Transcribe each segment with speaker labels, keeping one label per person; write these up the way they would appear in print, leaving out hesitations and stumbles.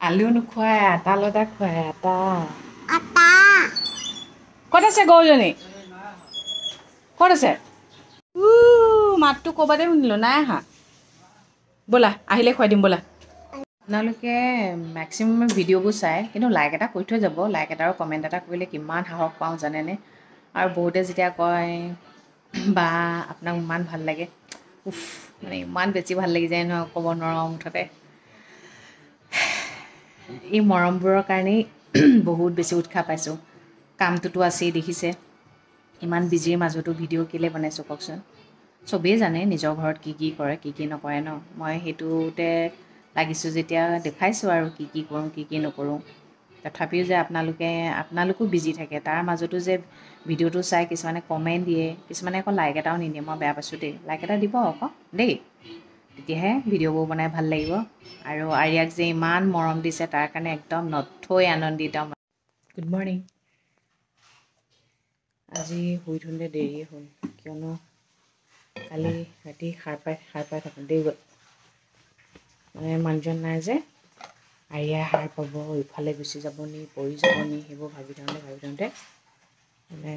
Speaker 1: আলু নোখোৱাই আটা লদা খুৱাই আটা ক'ত আছে গৰুজনী ক'ত আছে মাতটো ক'বাতে শুনিলোঁ নাই আহা ব'লা আহিলে খুৱাই দিম ব'লা আপোনালোকে মেক্সিমাম ভিডিঅ'বোৰ চাই কিন্তু লাইক এটা কৰি থৈ যাব লাইক এটা আৰু কমেণ্ট এটা কৰিলে কিমান সাহস পাওঁ জানেনে আৰু বহুতে যেতিয়া কয় বা আপোনাক ইমান ভাল লাগে উফ মানে ইমান বেছি ভাল লাগি যায় নহয় ক'ব নোৱাৰোঁ মুঠতে এই মৰমবোৰৰ কাৰণেই বহুত বেছি উৎসাহ পাইছোঁ কামটোতো আছেই দেখিছে ইমান বিজিৰ মাজতো ভিডিঅ' কেলৈ বনাইছোঁ কওকচোন চবেই জানে নিজৰ ঘৰত কি কি কৰে কি কি নকৰে ন মই সেইটোতে লাগিছোঁ যেতিয়া দেখাইছোঁ আৰু কি কি কৰোঁ কি কি নকৰোঁ তথাপিও যে আপোনালোকো বিজি থাকে তাৰ মাজতো যে ভিডিঅ'টো চাই কিছুমানে কমেণ্ট দিয়ে কিছুমানে আকৌ লাইক এটাও নিদিয়ে মই বেয়া পাইছোঁ দেই লাইক এটা দিব আকৌ দেই তেতিয়াহে ভিডিঅ'বোৰ বনাই ভাল লাগিব আৰু আৰিয়াক যে ইমান মৰম দিছে তাৰ কাৰণে একদম নথৈ আনন্দিত গুড মৰ্ণিং আজি শুই থওঁতে দেৰিয়ে হ'ল কিয়নো কালি ৰাতি সাৰ পাই থাকোঁ দেই গ'ল মানে মানুহজন নাই যে আৰিয়াই সাৰ পাব ইফালে গুচি যাব নি পৰি যাব নি সেইবোৰ ভাবি থওঁতে মানে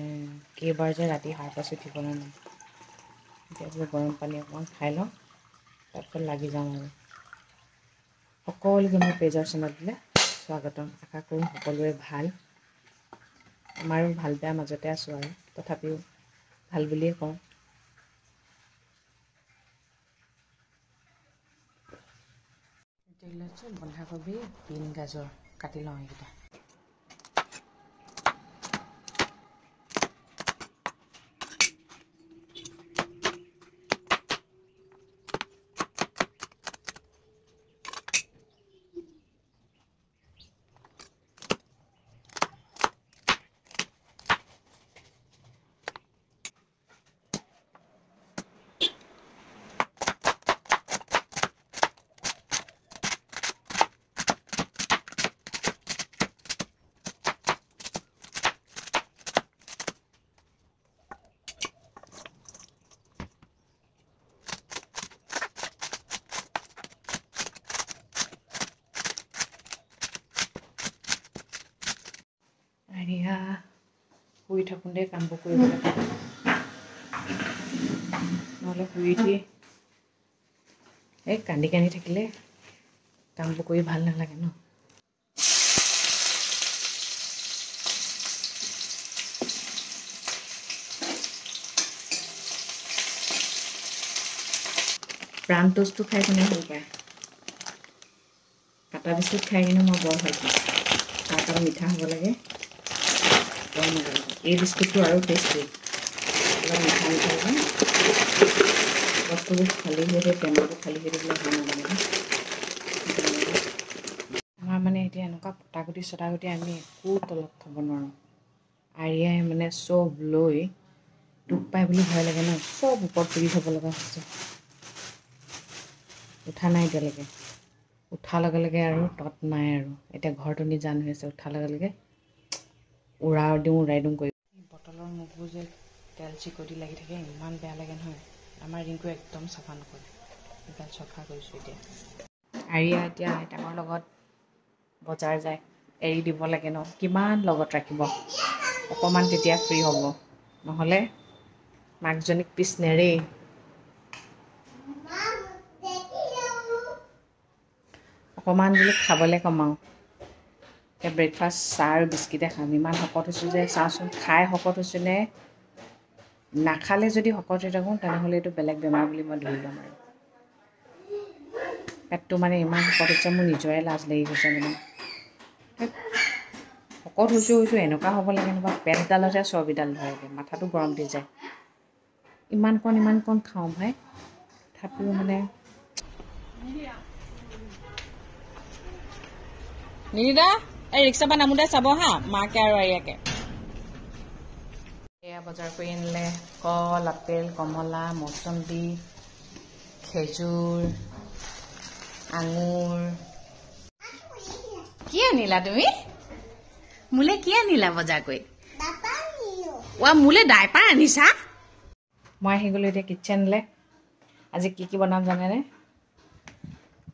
Speaker 1: কেইবাৰ যে ৰাতি সাৰ পাইছোঁ ঠিকনা নাই এতিয়া বোলো গৰম পানী অকণমান খাই লওঁ তাৰপিছত লাগি যাওঁ আৰু সকলোকে মোৰ পেজৰ চেনেললৈ স্বাগতম আশা কৰোঁ সকলোৰে ভাল আমাৰো ভাল বেয়া মাজতে আছোঁ আৰু তথাপিও ভাল বুলিয়ে কওঁ বন্ধাকবি বিন গাজৰ কাটি লওঁ এইকেইটা আৰিয়া শুই থাকোঁতে কামবোৰ কৰিব লাগে নহ'লে শুই উঠি এই কান্দি থাকিলে কামবোৰ কৰি ভাল নালাগে ন ব্ৰাউন টোষ্টটো খাই কোনে ভাল পায় কাটা বিস্কুট খাই কিনে মই বৰ ভাল পাওঁ তাত আৰু মিঠা হ'ব লাগে বৰ মজা লাগে এই বিস্কুটটো আৰু টেষ্টি অলপ মিঠা যে বস্তুবোৰ খালী হৈ থাকে টেমাটো খালী হৈ থাকিলে ভাল নালাগে আমাৰ মানে এতিয়া এনেকুৱা চটাগুটি আমি একো তলত থ'ব নোৱাৰোঁ আৰিয়াই মানে চব লৈ দুখ পায় বুলি ভয় লাগে ন চব ওপৰত তুলি থ'ব লগা হৈছে উঠা নাই এতিয়ালৈকে উঠাৰ লগে লগে আৰু তত নাই আৰু এতিয়া ঘৰটো নিজান হৈ আছে উঠাৰ লগে লগে উৰাই দিওঁ কৰি বটলৰ মুখবোৰ যে তেল চিকটি লাগি থাকে ইমান বেয়া লাগে নহয় আমাৰ ৰিংকু একদম চাফা নকৰে এইডাল চফা কৰিছোঁ এতিয়া আৰিয়া এতিয়া আইতাকৰ লগত বজাৰ যায় এৰি দিব লাগে ন কিমান লগত ৰাখিব অকণমান তেতিয়া ফ্ৰী হ'ব নহ'লে মাকজনীক পিছ নেৰেই অকণমান বোলো খাবলৈ কমাওঁ এতিয়া ব্ৰেকফাষ্ট চাহ আৰু বিস্কিটে খাম ইমান শকত হৈছোঁ যে চাওঁচোন খাই শকত হৈছোঁ নে নাখালে যদি শকত হৈ থাকোঁ তেনেহ'লে এইটো বেলেগ বেমাৰ বুলি মই ধৰি ল'ম আৰু পেটটো মানে ইমান শকত হৈছে মোৰ নিজৰে লাজ লাগি গৈছে মানে শকত হৈছোঁ এনেকুৱা হ'ব লাগে এনেকুৱা পেটডালতহে চৰ্বিডাল ধৰেগৈ মাথাটো গৰম দি যায় ইমান কণ খাওঁ ভাই তথাপিও মানে নিদিদা এই ৰিক্সা পৰা নামোতে চাব হা মাকে আৰু আৰিয়াকে এয়া বজাৰ কৰি আনিলে কল আপেল কমলা মৌচম্বী খেজুৰ আঙুৰ কি আনিলা তুমি মোলে কি আনিলা বজাৰ কৰি মোলে ডাইপাৰ আনিছা মই আহি গ'লোঁ এতিয়া কিটচেনলৈ আজি কি বনাম জানেনে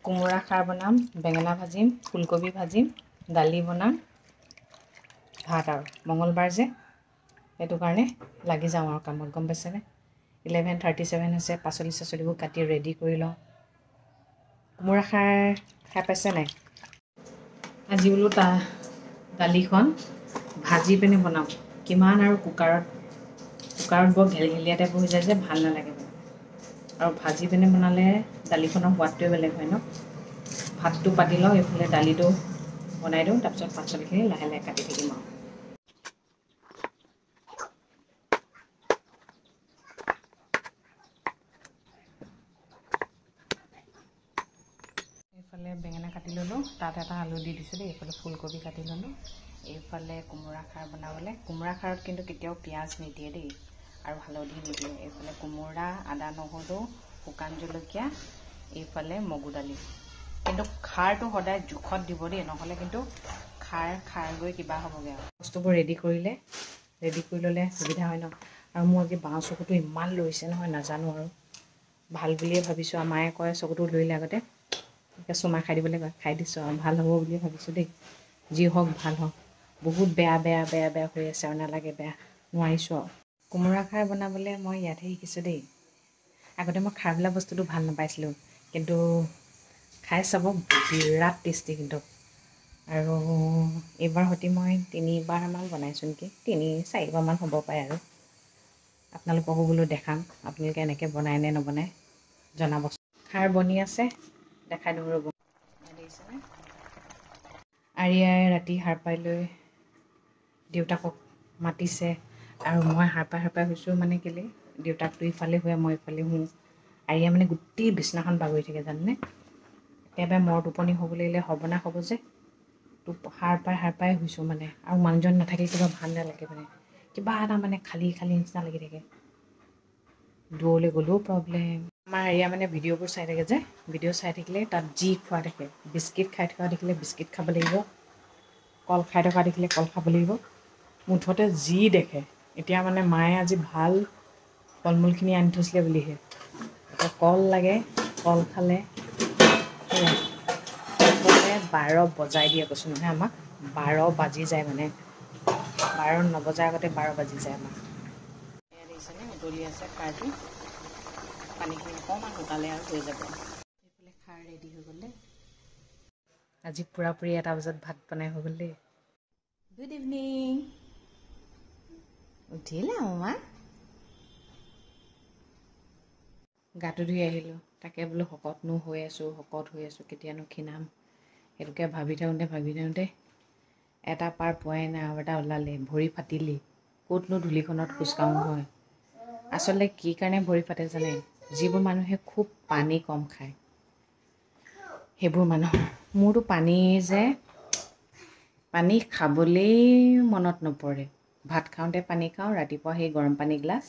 Speaker 1: কোমোৰা খাৰ বনাম, বেঙেনা ভাজিম, ফুলকবি ভাজিম, দালি বনাম, ভাত আৰু মঙলবাৰ যে সেইটো কাৰণে লাগি যাওঁ আৰু কামত, গম পাইছেনে? 11:37 হৈছে। পাচলি চাচলিবোৰ কাটি ৰেডি কৰি লওঁ। কোমোৰা খাৰ খাই পাইছে নাই? আজি বোলো দালিখন ভাজি পিনে বনাম। কিমান আৰু কুকাৰত বৰ ঘেলঘেলীয়া টাইপ হৈ যায় যে ভাল নালাগে মানে। আৰু ভাজি পিনে বনালে দালিখনৰ সোৱাদটোৱে বেলেগ হয় ন। ভাতটো পাতি লওঁ, এইফালে দালিটো বনাই দিওঁ, তাৰপিছত পাচলিখিনি লাহে লাহে কাটি থাকিম আৰু। এইফালে বেঙেনা কাটি ল'লোঁ, তাত এটা আলু দি দিছোঁ দেই। এইফালে ফুলকবি কাটি ল'লোঁ। এইফালে কোমোৰা খাৰ বনাবলৈ, কোমোৰা খাৰত কিন্তু কেতিয়াও পিঁয়াজ নিদিয়ে দেই আৰু হালধি নিদিয়ে। এইফালে কোমোৰা, আদা নহৰু, শুকান জলকীয়া, এইফালে মগু দালি। কিন্তু খাৰটো সদায় জোখত দিব দেই, নহ'লে কিন্তু খাৰ গৈ কিবা হ'বগৈ আৰু। বস্তুবোৰ ৰেডি কৰি ল'লে সুবিধা হয় ন। আৰু মোৰ আজি বাওঁ চকুটো ইমান লৰিছে নহয়, নাজানো আৰু ভাল বুলিয়ে ভাবিছোঁ। আৰু মায়ে কয় চকুটো লৰিলে আগতে এতিয়া চুমা খাই দিবলৈ কয়, খাই দিছোঁ আৰু ভাল হ'ব বুলিয়ে ভাবিছোঁ দেই। যি হওক ভাল হওক। বহুত বেয়া হৈ আছে আৰু নালাগে বেয়া, নোৱাৰিছোঁ আৰু। কোমোৰা খাৰ বনাবলৈ মই ইয়াতহে শিকিছোঁ দেই। আগতে মই খাৰবিলাক বস্তুটো ভাল নাপাইছিলোঁ, কিন্তু খাই চাব বিৰাট টেষ্টি কিন্তু। আৰু এইবাৰ সৈতে মই 3বাৰমান বনাইছোঁ নেকি, 3-4বাৰমান হ'ব পাৰে আৰু। আপোনালোককো বোলো দেখাম, আপোনালোকে এনেকৈ বনায় নে নবনায় জনাবচোন। খাৰ বনি আছে, দেখাই দিওঁ ৰ'ব। দেখিছেনে? আৰিয়াই ৰাতি সাৰ পাই লৈ দেউতাকক মাতিছে, আৰু মই সাৰ পাই শুইছোঁ মানে কেলৈ, দেউতাকটো ইফালে শুৱে, মই ইফালে শুওঁ। আৰিয়া মানে গোটেই বিচনাখন বাগৰি থাকে জানেনে। একেবাৰে মৰ টোপনি হ'ব লাগিলে সৰ্বনাশ হ'ব যে সাৰ পাই শুইছোঁ মানে। আৰু মানুহজন নাথাকিলে কিবা ভাল নালাগে মানে, কিবা এটা মানে খালী নিচিনা লাগি থাকে। দূৰলৈ গ'লেও প্ৰব্লেম। আমাৰ আৰিয়া মানে ভিডিঅ'বোৰ চাই থাকে যে, ভিডিঅ' চাই থাকিলে তাত যি খোৱা দেখে, বিস্কিট খাই থকা দেখিলে বিস্কিট খাব লাগিব, কল খাই থকা দেখিলে কল খাব লাগিব, মুঠতে যি দেখে। এতিয়া মানে মায়ে আজি ভাল ফল মূলখিনি আনি থৈছিলে বুলিহে, এতিয়া কল লাগে, কল খালে। সেয়া 12 বজাই দিয়ে কৈছোঁ নহয়, আমাক 12 বাজি যায় মানে, 12 নবজাৰ আগতে 12 বাজি যায় আমাক। এয়া দেখিছেনে উতলি আছে খাৰটো, পানীখিনি অকণমান শুকালে আৰু হৈ যাব। এইফালে খাৰ ৰেডি হৈ গ'ল দেই। আজি পূৰাপূৰি 1 বজাত ভাত বনাই হৈ গ'ল দেই। Good evening. উঠিলা মামা? গাটো ধুই আহিলোঁ, তাকে বোলো শকত হৈ আছোঁ, কেতিয়ানো ক্ষীণাম। সেইটোকে ভাবি থাকোঁতে এটা পাৰ পোৱাই নাই, আৰু এটা ওলালে, ভৰি ফাটিলেই। ক'তনো ধূলিখনত খোজকাঢ়োঁ হয়। আচলতে কি কাৰণে ভৰি ফাটে জানে? যিবোৰ মানুহে খুব পানী কম খায় সেইবোৰ মানুহৰ। মোৰতো পানী খাবলেই মনত নপৰে। ভাত খাওঁতে পানী খাওঁ, ৰাতিপুৱা সেই গৰম পানী গিলাচ,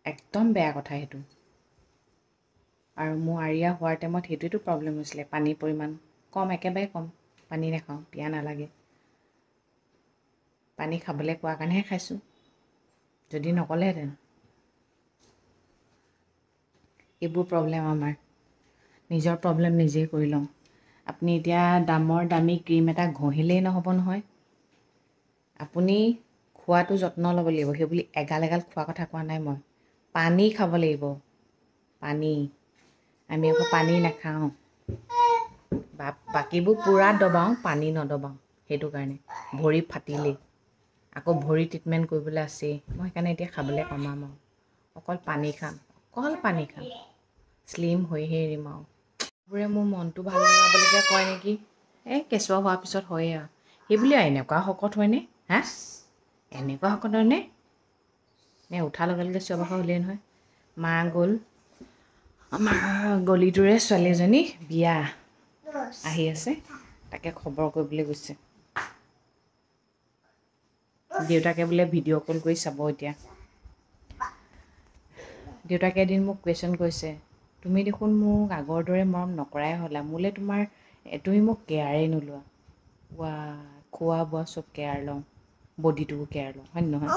Speaker 1: একদম বেয়া কথা সেইটো। আৰু মোৰ আৰিয়া হোৱাৰ টাইমত সেইটোৱেতো প্ৰব্লেম হৈছিলে, পানীৰ পৰিমাণ কম, একেবাৰে কম। পানী নাখাওঁ, পিয়াহ নালাগে। পানী খাবলৈ কোৱাৰ কাৰণেহে খাইছোঁ, যদি নক'লেহেঁতেন। এইবোৰ প্ৰব্লেম আমাৰ, নিজৰ প্ৰব্লেম নিজেই কৰি লওঁ। আপুনি এতিয়া দামী ক্ৰীম এটা ঘঁহিলেই নহ'ব নহয়। আপুনি খোৱাটো যত্ন ল'ব লাগিব, সেই বুলি এগাল খোৱাৰ কথা কোৱা নাই মই। পানী খাব লাগিব, পানী। আমি আকৌ পানী নাখাওঁ। বাকীবোৰ পূৰা দবাওঁ, পানী নদবাওঁ। সেইটো কাৰণে ভৰি ফাটিলেই, আকৌ ভৰি ট্ৰিটমেণ্ট কৰিবলৈ আছেই। মই সেইকাৰণে এতিয়া খাবলৈ কমাম আৰু অকল পানী খাম, শ্লিম হৈহে এৰিম আৰু। বোৰে মোৰ মনটো ভাল লগাবলৈকে কয় নেকি, কেঁচুৱা হোৱাৰ পিছত হয়েই আৰু। সেই বুলি এনেকুৱা শকত হয়নে? এনেকুৱা শকত হয়নে? উঠাৰ লগে লগে চিঞৰ বাখৰ হ'লেই নহয়। মা গ'ল, আমাৰ গলিটোৰে ছোৱালী এজনী বিয়া আহি আছে, তাকে খবৰ কৰিবলৈ গৈছে। দেউতাকে বোলে ভিডিঅ' কল কৰি চাব এতিয়া। দেউতাকে এদিন মোক কুৱেশ্যন কৰিছে, তুমি দেখোন মোক আগৰ দৰে মৰম নকৰাই হ'লা, তুমি মোক কেয়াৰেই নোলোৱা। খোৱা বোৱা চব কেয়াৰ লওঁ, বডিটোকো কেয়াৰ লওঁ, হয় নহয়?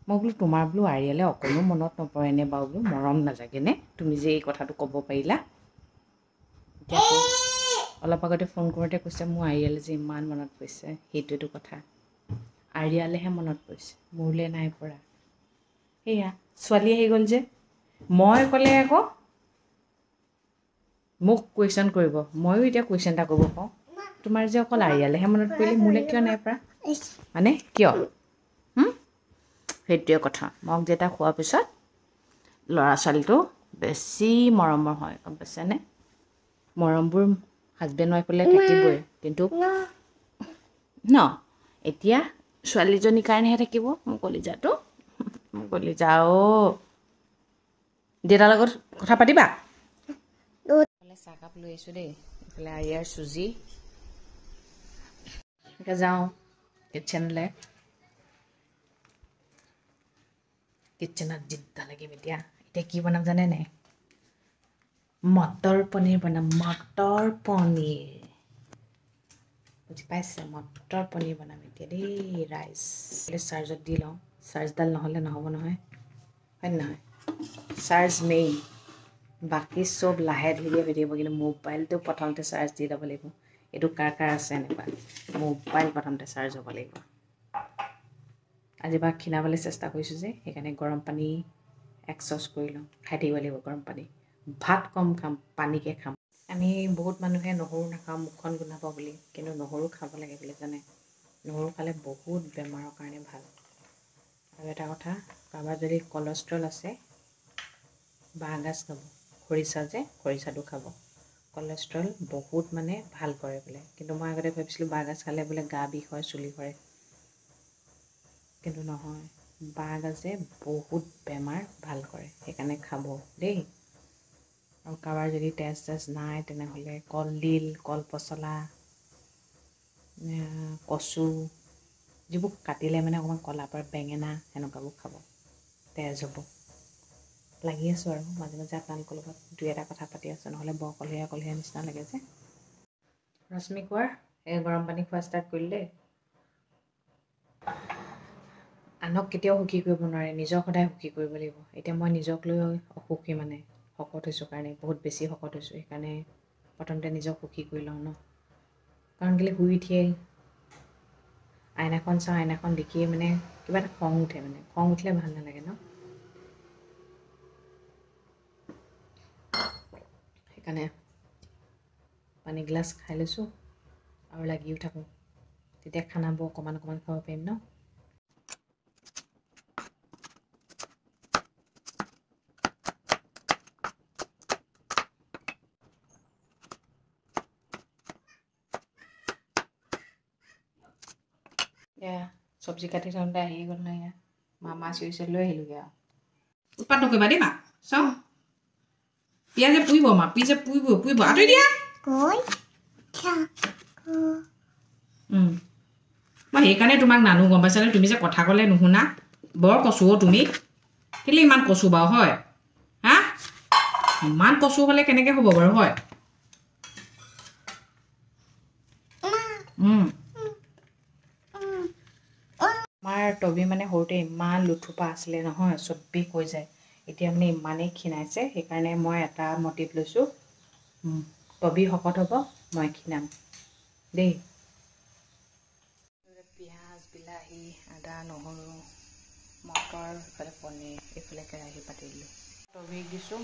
Speaker 1: মই বোলো তোমাৰ আৰিয়ালে অকণো মনত নপৰেনে বাৰু, বোলো মৰম নাজাগেনে তুমি যে এই কথাটো ক'ব পাৰিলা? এতিয়া অলপ আগতে ফোন কৰোঁতে কৈছে মোৰ আৰিয়ালে যে ইমান মনত পৰিছে সেইটোৱেতো কথা আৰিয়ালেহে মনত পৰিছে মোৰলৈ নাই পৰা সেয়া ছোৱালী আহি গ'ল যে মই ক'লে আকৌ মোক কুৱেশ্যন কৰিব ময়ো এতিয়া কুৱেশ্যন এটা কৰিব পাৰোঁ তোমাৰ যে অকল আৰিয়ালেহে মনত পৰিলে মোলৈ কিয় নাই পৰা মানে কিয় সেইটোৱে কথা মোক যেতিয়া খোৱাৰ পিছত ল'ৰা ছোৱালীটো বেছি মৰমৰ হয় গম পাইছেনে মৰমবোৰ হাজবেণ্ড ৱাইফলৈ থাকিবই কিন্তু ন এতিয়া ছোৱালীজনীৰ কাৰণেহে থাকিব মোৰ কলিজাটো মোৰ কলিজা দেউতাৰ লগত কথা পাতিবা চাহকাপ লৈ আহিছোঁ দেই এইফালে আৰিয়াৰ চুজি এতিয়া যাওঁ কিটচেনলৈ কিটচেনত জিদ্দা লাগিম এতিয়া কি বনাম জানে নাই মটৰ পনীৰ বনাম মটৰ পনীৰ বুজি পাইছে মটৰ পনীৰ বনাম এতিয়া দেই ৰাইচ চাৰ্জত দি লওঁ চাৰ্জডাল নহ'লে নহ'ব নহয় হয় নহয় চাৰ্জ মেইন বাকী চব লাহে ধীৰে হৈ থাকিব কিন্তু মোবাইলটো প্ৰথমতে চাৰ্জ দি ল'ব লাগিব এইটো কাৰ আছে এনেকুৱা মোবাইল প্ৰথমতে চাৰ্জ হ'ব লাগিব আজি বা খীনাবলৈ চেষ্টা কৰিছোঁ যে সেইকাৰণে গৰম পানী এক্সচছ কৰি লওঁ খাই থাকিব লাগিব গৰম পানী ভাত কম খাম পানীকে খাম আমি বহুত মানুহে নহৰু নাখাওঁ মুখখন গোন্ধাব বুলি কিন্তু নহৰু খাব লাগে বুলি জানে নহৰু খালে বহুত বেমাৰৰ কাৰণে ভাল আৰু এটা কথা কাৰোবাৰ যদি কলেষ্ট্ৰল আছে বাঁহগাজ খাব খৰিচাটো খাব কলেষ্ট্ৰল বহুত মানে ভাল কৰে বোলে কিন্তু মই আগতে ভাবিছিলোঁ বাঁহগাজ খালে বোলে গা বিষ হয় চুলি সৰে কিন্তু নহয় বাঁহগাজে বহুত বেমাৰ ভাল কৰে সেইকাৰণে খাব দেই আৰু কাৰোবাৰ যদি তেজ নাই তেনেহ'লে কলডিল কলপচলা কচু যিবোৰ কাটিলে মানে অকণমান ক'লা পৰা বেঙেনা সেনেকুৱাবোৰ খাব তেজ হ'ব লাগি আছোঁ আৰু মাজে মাজে আপোনালোকৰ লগত দুই এটা কথা পাতি আছোঁ নহ'লে বৰ কলহীয়া নিচিনা লাগে যে ৰশ্মি কোৱাৰ এই গৰম পানী খোৱা ষ্টাৰ্ট কৰিলে আনক কেতিয়াও সুখী কৰিব নোৱাৰে নিজক সদায় সুখী কৰিব লাগিব এতিয়া মই নিজক লৈ অসুখী মানে শকত হৈছোঁ কাৰণে বহুত বেছি শকত হৈছোঁ সেইকাৰণে প্ৰথমতে নিজক সুখী কৰি লওঁ ন কাৰণ কেলৈ শুই উঠিয়ে আইনাখন চাওঁ আইনাখন দেখিয়ে মানে কিবা এটা খং উঠে মানে খং উঠিলে ভাল নালাগে ন সেইকাৰণে পানীগিলাচ খাই লৈছোঁ আৰু লাগিও থাকোঁ তেতিয়া খানাবোৰ অকণমান খাব পাৰিম ন এয়া চব্জি কাটি থাকোঁতে আহি গ'ল নহয় এয়া মাছ চিৰিছে লৈ আহিলোগৈ আৰু উৎপাত নকৰিবা দেই মা চাওঁ পিঁয়াজে পুৰিব মা পিঁয়াজে পুৰিব আঁতৰি দিয়া মই সেইকাৰণে তোমাক নানো গম পাইছানে তুমি যে কথা ক'লে নুশুনা বৰ কচু তুমি কেলে ইমান কচু বাৰু হয় হা ইমান কচু হ'লে কেনেকৈ হ'ব বাৰু হয় আমাৰ টবি মানে সৰুতে ইমান লুথুপা আছিলে নহয় চবেই কৈ যায় এতিয়া মানে ইমানেই ক্ষীণাইছে সেইকাৰণে মই এটা মটিভ লৈছোঁ টবি শকত হ'ব মই ক্ষীণাম দেই পিঁয়াজ বিলাহী আদা নহৰু মটৰ এইফালে পনীৰ এইফালে কেৰাহী পাতি দিলোঁ টবিক দিছোঁ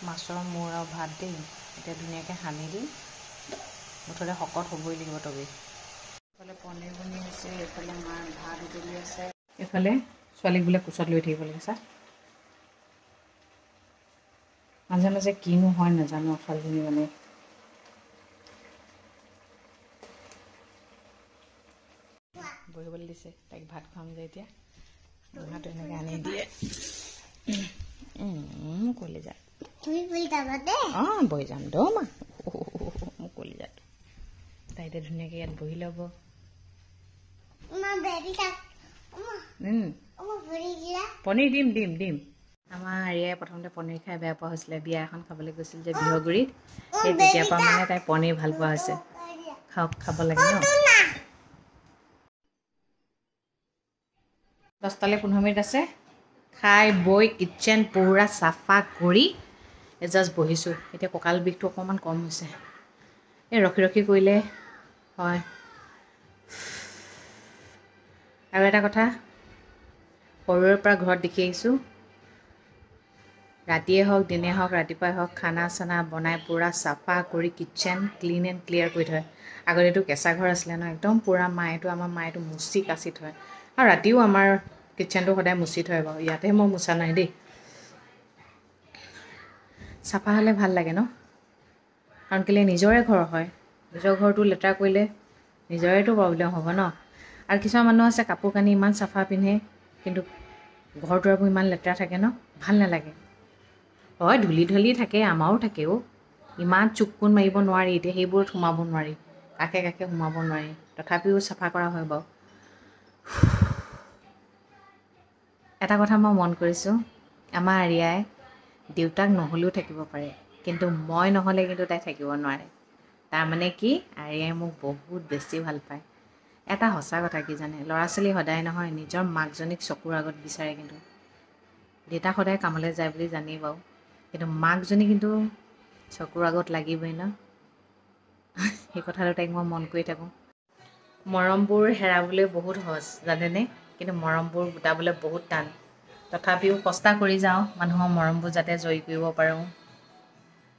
Speaker 1: মাছৰ মূৰ আৰু ভাত দেই এতিয়া ধুনীয়াকৈ সানি দিম মুঠতে শকত হ'বই লাগিব টবি এইফালে পনীৰ বনি আছে এইফালে মাৰ ভাত উতলি আছে এইফালে ছোৱালীক বোলে কোচত লৈ থাকিব লাগে চা মাজে মাজে কিনো হয় নাজানো ছোৱালীজনী মানে বহিবলৈ দিছে তাইক ভাত খুৱাম যে এতিয়া ভাত এনেকৈ আনি দিয়ে কলি যা অঁ বহি যাম দ মা মোক কলি যা তাই এতিয়া ধুনীয়াকৈ ইয়াত বহি ল'ব পনীৰ দিম আমাৰ আৰিয়াই প্ৰথমতে পনীৰ খাই বেয়া পোৱা হৈছিলে বিয়া এখন খাবলৈ গৈছিল যে বিহগুৰিত সেই তেতিয়াৰ পৰা মানে তাই পনীৰ ভাল পোৱা হৈছে খাব লাগে ন 10 লে 15 মিনিট আছে খাই বৈ কিটচেন পূৰা চাফা কৰি জাষ্ট বহিছোঁ এতিয়া কঁকাল বিষটো অকণমান কম হৈছে এই ৰখি ৰখি কৰিলে হয় আৰু এটা কথা সৰুৰে পৰা ঘৰত দেখি আহিছোঁ ৰাতিয়ে হওক দিনে হওক ৰাতিপুৱাই হওক খানা চানা বনাই পূৰা চাফা কৰি কিটচেন ক্লিন এণ্ড ক্লিয়াৰ কৰি থয় আগতেতো কেঁচা ঘৰ আছিলে ন একদম পূৰা আমাৰ মায়েতো মুচি কাচি থয় আৰু ৰাতিও আমাৰ কিটচেনটো সদায় মুচি থয় বাৰু ইয়াতেহে মই মুচা নাই দেই চাফা হ'লে ভাল লাগে ন কাৰণ কেলৈ নিজৰে ঘৰ হয় নিজৰ ঘৰটো লেতেৰা কৰিলে নিজৰেতো প্ৰব্লেম হ'ব ন আৰু কিছুমান মানুহ আছে কাপোৰ কানি ইমান চাফা পিন্ধে কিন্তু ঘৰ দুৱাৰবোৰ ইমান লেতেৰা থাকে ন ভাল নালাগে হয় ধূলি ধূলি থাকে আমাৰো থাকেও ইমান চুককোণ মাৰিব নোৱাৰি এতিয়া সেইবোৰত সোমাব নোৱাৰি কাষে কাষে সোমাব নোৱাৰি তথাপিও চাফা কৰা হয় বাৰু এটা কথা মই মন কৰিছোঁ আমাৰ আৰিয়াই দেউতাক নহ'লেও থাকিব পাৰে কিন্তু মই নহ'লে কিন্তু তাই থাকিব নোৱাৰে তাৰমানে কি আৰিয়াই মোক বহুত বেছি ভাল পায় এটা সঁচা কথা কি জানে ল'ৰা ছোৱালী সদায় নহয় নিজৰ মাকজনীক চকুৰ আগত বিচাৰে কিন্তু দেউতা সদায় কামলৈ যায় বুলি জানেই বাৰু কিন্তু মাকজনী কিন্তু চকুৰ আগত লাগিবই ন সেই কথাটো তাইক মই মন কৰি থাকোঁ মৰমবোৰ হেৰাবলৈ বহুত সহজ জানেনে কিন্তু মৰমবোৰ গোটাবলৈ বহুত টান তথাপিও কষ্ট কৰি যাওঁ মানুহৰ মৰমবোৰ যাতে জয়ী কৰিব পাৰোঁ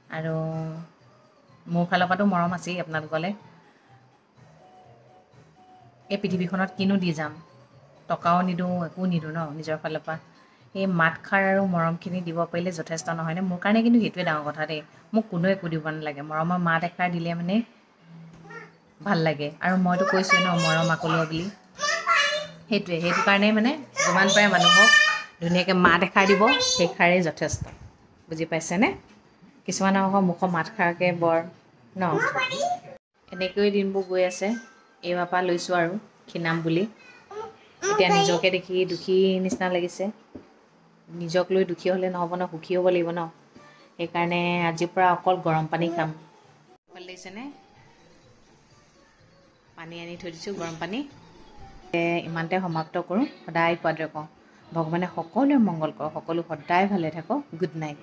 Speaker 1: আৰু মোৰ ফালৰ পৰাতো মৰম আছেই আপোনালোকলৈ এই পৃথিৱীখনত কিনো দি যাম টকাও নিদিওঁ একো নিদিওঁ ন নিজৰ ফালৰ পৰা সেই মাতষাৰ আৰু মৰমখিনি দিব পাৰিলে যথেষ্ট নহয়নে মোৰ কাৰণে কিন্তু সেইটোৱে ডাঙৰ কথা দেই মোক কোনো একো দিব নালাগে মৰমৰ মাত এষাৰ দিলে মানে ভাল লাগে আৰু মইতো কৈছোঁৱে ন মৰম আকলোৱা বুলি সেইটো কাৰণে মানে যিমান পাৰে মানুহক ধুনীয়াকৈ মাত এষাৰ দিব সেইষাৰেই যথেষ্ট বুজি পাইছেনে কিছুমানৰ আকৌ মুখৰ মাতষাৰকে বৰ ন এনেকৈয়ে দিনবোৰ গৈ আছে এইবাৰ পৰা লৈছোঁ আৰু ক্ষীণাম বুলি এতিয়া নিজকে দেখি দুখী নিচিনা লাগিছে নিজক লৈ দুখী হ'লে নহ'ব ন সুখী হ'ব লাগিব ন সেইকাৰণে আজিৰ পৰা অকল গৰম পানী খাম ভাল লাগিছেনে পানী আনি থৈ দিছোঁ গৰম পানী ইমানতে সমাপ্ত কৰোঁ সদায় কোৱাদৰে কওঁ ভগৱানে সকলোৱে মংগল কৰক সকলো সদায় ভালে থাকক গুড নাইট